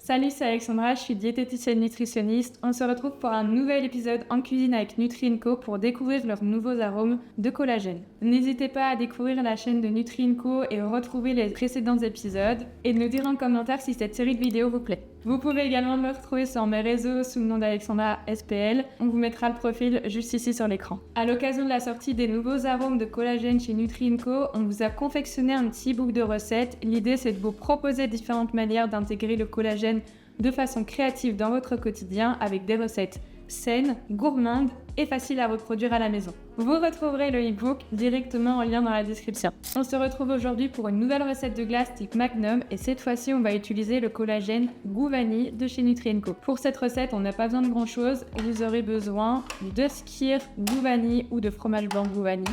Salut, c'est Alexandra, je suis diététicienne nutritionniste. On se retrouve pour un nouvel épisode en cuisine avec Nutri & Co pour découvrir leurs nouveaux arômes de collagène. N'hésitez pas à découvrir la chaîne de Nutri & Co et retrouver les précédents épisodes et de nous dire en commentaire si cette série de vidéos vous plaît. Vous pouvez également me retrouver sur mes réseaux sous le nom d'Alexandra SPL. On vous mettra le profil juste ici sur l'écran. À l'occasion de la sortie des nouveaux arômes de collagène chez Nutri & Co, on vous a confectionné un petit book de recettes. L'idée, c'est de vous proposer différentes manières d'intégrer le collagène de façon créative dans votre quotidien avec des recettes saines, gourmandes et faciles à reproduire à la maison. Vous retrouverez le e-book directement en lien dans la description. On se retrouve aujourd'hui pour une nouvelle recette de glace type Magnum et cette fois-ci on va utiliser le collagène Goût Vanille de chez Nutri & Co. Pour cette recette on n'a pas besoin de grand chose, vous aurez besoin de skyr Goût Vanille ou de fromage blanc Goût Vanille,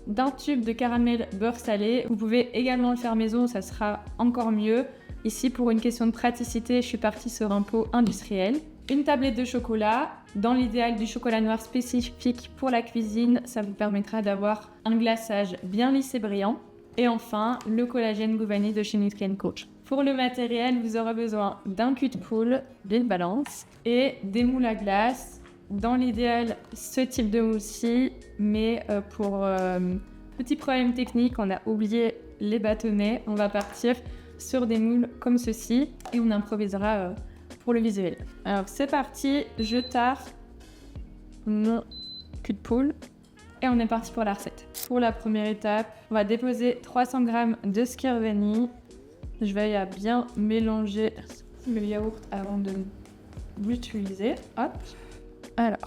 d'un tube de caramel beurre salé. Vous pouvez également le faire maison, ça sera encore mieux. Ici, pour une question de praticité, je suis partie sur un pot industriel. Une tablette de chocolat, dans l'idéal du chocolat noir spécifique pour la cuisine, ça vous permettra d'avoir un glaçage bien lisse et brillant. Et enfin, le collagène Goût Vanille de chez Nutri & Co. Pour le matériel, vous aurez besoin d'un cul de poule, d'une balance et des moules à glace. Dans l'idéal, ce type de moule-ci, mais pour petit problème technique, on a oublié les bâtonnets. On va partir sur des moules comme ceci et on improvisera pour le visuel. Alors c'est parti, je tare mon cul de poule et on est parti pour la recette. Pour la première étape, on va déposer 300 g de skyr vanille. Je vais à bien mélanger le yaourt avant de l'utiliser. Hop. Alors,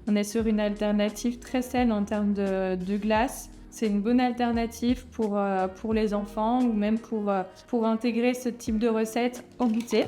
on est sur une alternative très saine en termes de glace. C'est une bonne alternative pour les enfants ou même pour intégrer ce type de recette au goûter.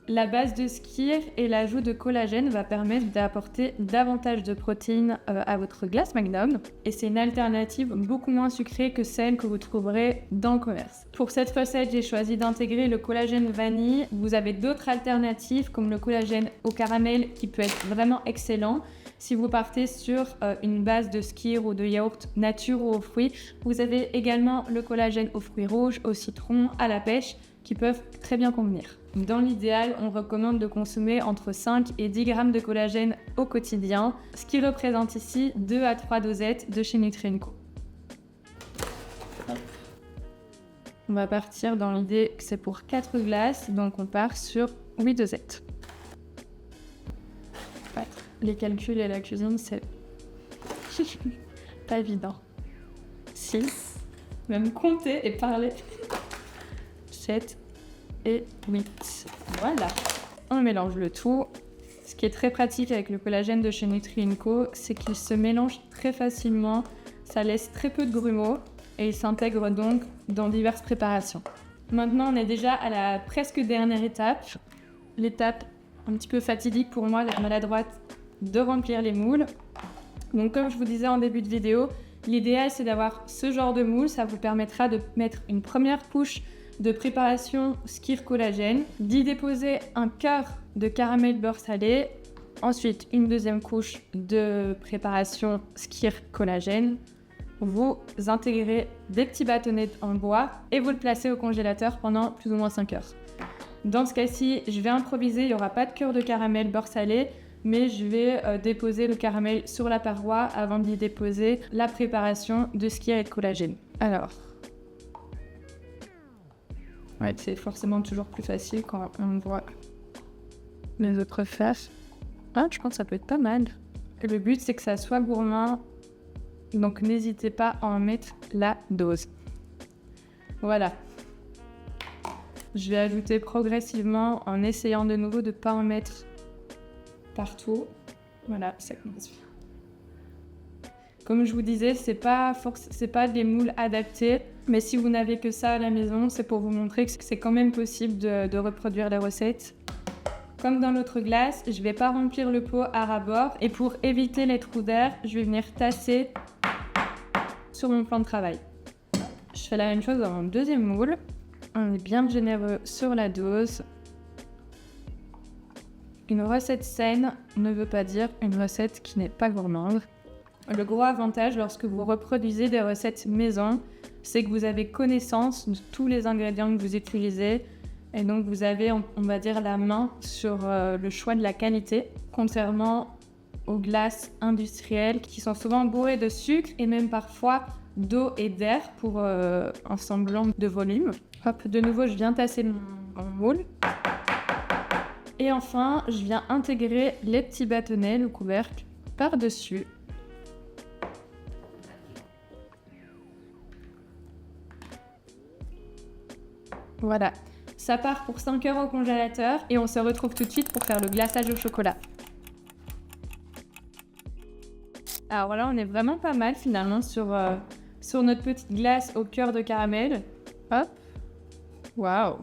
La base de skyr et l'ajout de collagène va permettre d'apporter davantage de protéines à votre glace Magnum et c'est une alternative beaucoup moins sucrée que celle que vous trouverez dans le commerce. Pour cette recette, j'ai choisi d'intégrer le collagène vanille. Vous avez d'autres alternatives comme le collagène au caramel qui peut être vraiment excellent. Si vous partez sur une base de skyr ou de yaourt nature ou aux fruits, vous avez également le collagène aux fruits rouges, au citron, à la pêche qui peuvent très bien convenir. Dans l'idéal, on recommande de consommer entre 5 et 10 grammes de collagène au quotidien, ce qui représente ici 2 à 3 dosettes de chez Nutri & Co. On va partir dans l'idée que c'est pour 4 glaces, donc on part sur 8 dosettes. Ouais. Les calculs et la cuisine, c'est pas évident. 6, même compter et parler. 7 et 8. Voilà. On mélange le tout. Ce qui est très pratique avec le collagène de chez Nutri & Co, c'est qu'il se mélange très facilement. Ça laisse très peu de grumeaux et il s'intègre donc dans diverses préparations. Maintenant, on est déjà à la presque dernière étape. L'étape un petit peu fatidique pour moi, la maladroite, de remplir les moules. Donc comme je vous disais en début de vidéo, l'idéal c'est d'avoir ce genre de moule, ça vous permettra de mettre une première couche de préparation skyr collagène, d'y déposer un quart de caramel beurre salé, ensuite une deuxième couche de préparation skyr collagène, vous intégrez des petits bâtonnets en bois et vous le placez au congélateur pendant plus ou moins 5 heures. Dans ce cas-ci, je vais improviser, il n'y aura pas de cœur de caramel beurre salé, mais je vais déposer le caramel sur la paroi avant d'y déposer la préparation de skyr et de collagène. Alors, ouais, c'est forcément toujours plus facile quand on voit les autres faire. Ah, je pense que ça peut être pas mal. Et le but, c'est que ça soit gourmand, donc n'hésitez pas à en mettre la dose. Voilà. Je vais ajouter progressivement en essayant de nouveau de ne pas en mettre partout. Voilà, ça commence bien. Comme je vous disais, c'est pas des moules adaptés, mais si vous n'avez que ça à la maison, c'est pour vous montrer que c'est quand même possible de reproduire les recettes. Comme dans l'autre glace, je ne vais pas remplir le pot à ras-bord et pour éviter les trous d'air, je vais venir tasser sur mon plan de travail. Je fais la même chose dans mon deuxième moule. On est bien généreux sur la dose. Une recette saine ne veut pas dire une recette qui n'est pas gourmande. Le gros avantage lorsque vous reproduisez des recettes maison, c'est que vous avez connaissance de tous les ingrédients que vous utilisez et donc vous avez, on va dire, la main sur le choix de la qualité, contrairement aux glaces industrielles qui sont souvent bourrées de sucre et même parfois d'eau et d'air pour un semblant de volume. Hop, de nouveau, je viens tasser mon moule. Et enfin, je viens intégrer les petits bâtonnets, le couvercle, par-dessus. Voilà, ça part pour 5 heures au congélateur et on se retrouve tout de suite pour faire le glaçage au chocolat. Alors là, on est vraiment pas mal finalement sur notre petite glace au cœur de caramel. Hop, waouh!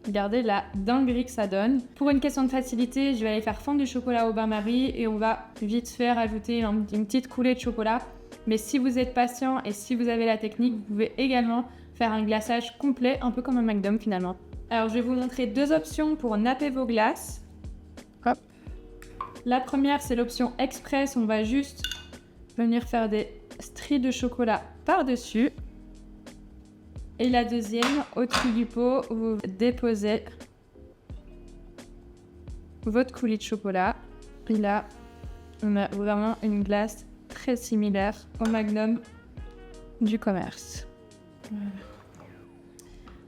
Regardez la dinguerie que ça donne. Pour une question de facilité, je vais aller faire fondre du chocolat au bain-marie et on va vite faire ajouter une petite coulée de chocolat. Mais si vous êtes patient et si vous avez la technique, vous pouvez également faire un glaçage complet, un peu comme un McDo finalement. Alors je vais vous montrer 2 options pour napper vos glaces. Hop. La première, c'est l'option express. On va juste venir faire des stries de chocolat par-dessus. Et la deuxième, au-dessus du pot, vous déposez votre coulis de chocolat. Et là, on a vraiment une glace très similaire au Magnum du commerce. Voilà.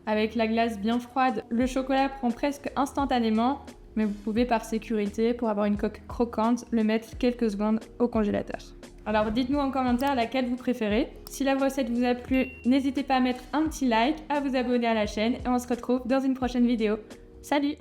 Avec la glace bien froide, le chocolat prend presque instantanément, mais vous pouvez par sécurité, pour avoir une coque croquante, le mettre quelques secondes au congélateur. Alors dites-nous en commentaire laquelle vous préférez. Si la recette vous a plu, n'hésitez pas à mettre un petit like, à vous abonner à la chaîne et on se retrouve dans une prochaine vidéo. Salut!